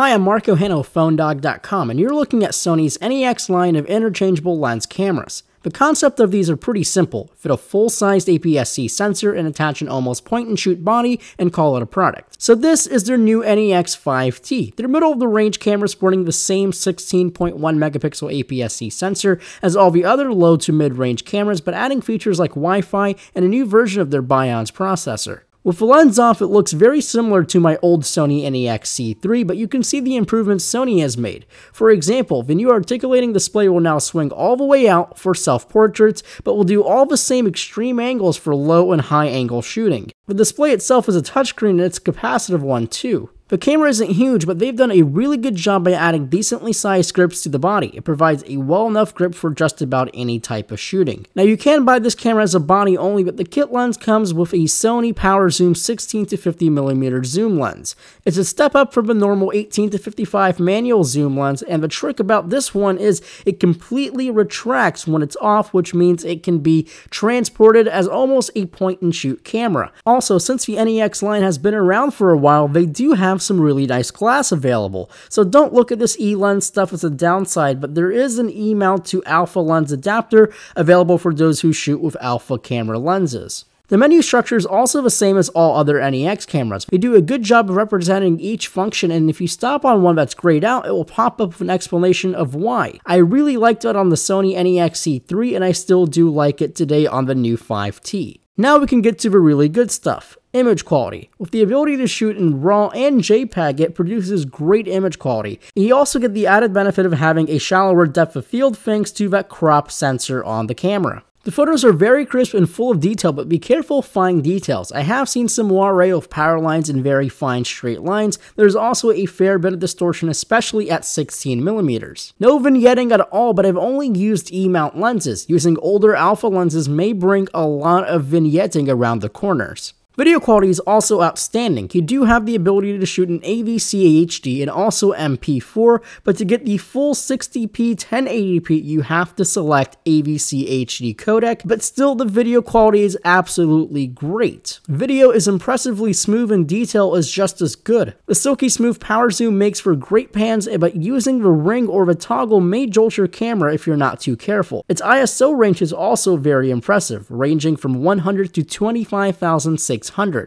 Hi, I'm Marco Hanno, PhoneDog.com, and you're looking at Sony's NEX line of interchangeable lens cameras. The concept of these are pretty simple: fit a full-sized APS-C sensor and attach an almost point-and-shoot body and call it a product. So this is their new NEX 5T. They're middle-of-the-range camera sporting the same 16.1 megapixel APS-C sensor as all the other low to mid-range cameras, but adding features like Wi-Fi and a new version of their Bions processor. With the lens off, it looks very similar to my old Sony NEX C3, but you can see the improvements Sony has made. For example, the new articulating display will now swing all the way out for self-portraits, but will do all the same extreme angles for low and high angle shooting. The display itself is a touchscreen and it's a capacitive one too. The camera isn't huge, but they've done a really good job by adding decently sized grips to the body. It provides a well enough grip for just about any type of shooting. Now you can buy this camera as a body only, but the kit lens comes with a Sony Power Zoom 16 to 50mm zoom lens. It's a step up from the normal 18 to 55 manual zoom lens, and the trick about this one is it completely retracts when it's off, which means it can be transported as almost a point and shoot camera. Also, since the NEX line has been around for a while, they do have some really nice glass available. So don't look at this E-lens stuff as a downside, but there is an E-mount to alpha lens adapter available for those who shoot with alpha camera lenses. The menu structure is also the same as all other NEX cameras. They do a good job of representing each function, and if you stop on one that's grayed out, it will pop up with an explanation of why. I really liked it on the Sony NEX C3, and I still do like it today on the new 5T. Now we can get to the really good stuff. Image quality. With the ability to shoot in RAW and JPEG, it produces great image quality. You also get the added benefit of having a shallower depth of field thanks to that crop sensor on the camera. The photos are very crisp and full of detail, but be careful of fine details. I have seen some moire of power lines and very fine straight lines. There's also a fair bit of distortion, especially at 16mm. No vignetting at all, but I've only used E-mount lenses. Using older alpha lenses may bring a lot of vignetting around the corners. Video quality is also outstanding. You do have the ability to shoot in AVCHD and also MP4, but to get the full 60p 1080p you have to select AVCHD codec, but still the video quality is absolutely great. Video is impressively smooth and detail is just as good. The silky smooth power zoom makes for great pans, but using the ring or the toggle may jolt your camera if you're not too careful. Its ISO range is also very impressive, ranging from 100 to 25,600.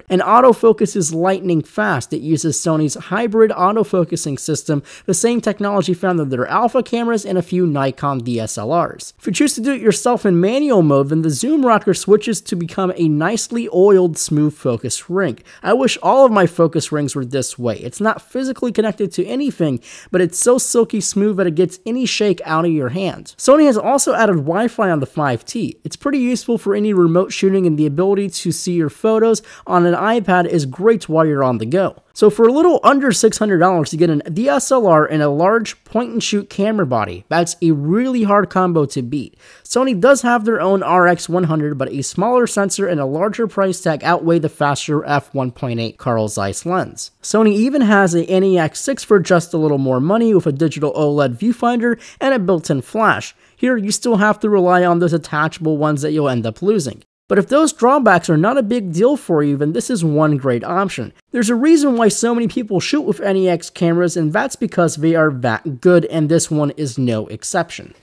And autofocus is lightning fast. It uses Sony's hybrid autofocusing system, the same technology found in their alpha cameras and a few Nikon DSLRs. If you choose to do it yourself in manual mode, then the zoom rocker switches to become a nicely oiled smooth focus ring. I wish all of my focus rings were this way. It's not physically connected to anything, but it's so silky smooth that it gets any shake out of your hand. Sony has also added Wi-Fi on the 5T. It's pretty useful for any remote shooting, and the ability to see your photos on an iPad is great while you're on the go. So for a little under $600 you get an DSLR and a large point-and-shoot camera body. That's a really hard combo to beat. Sony does have their own RX100, but a smaller sensor and a larger price tag outweigh the faster f1.8 Carl Zeiss lens. Sony even has a NEX 6 for just a little more money with a digital OLED viewfinder and a built-in flash. Here you still have to rely on those attachable ones that you'll end up losing. But if those drawbacks are not a big deal for you, then this is one great option. There's a reason why so many people shoot with NEX cameras, and that's because they are that good, and this one is no exception.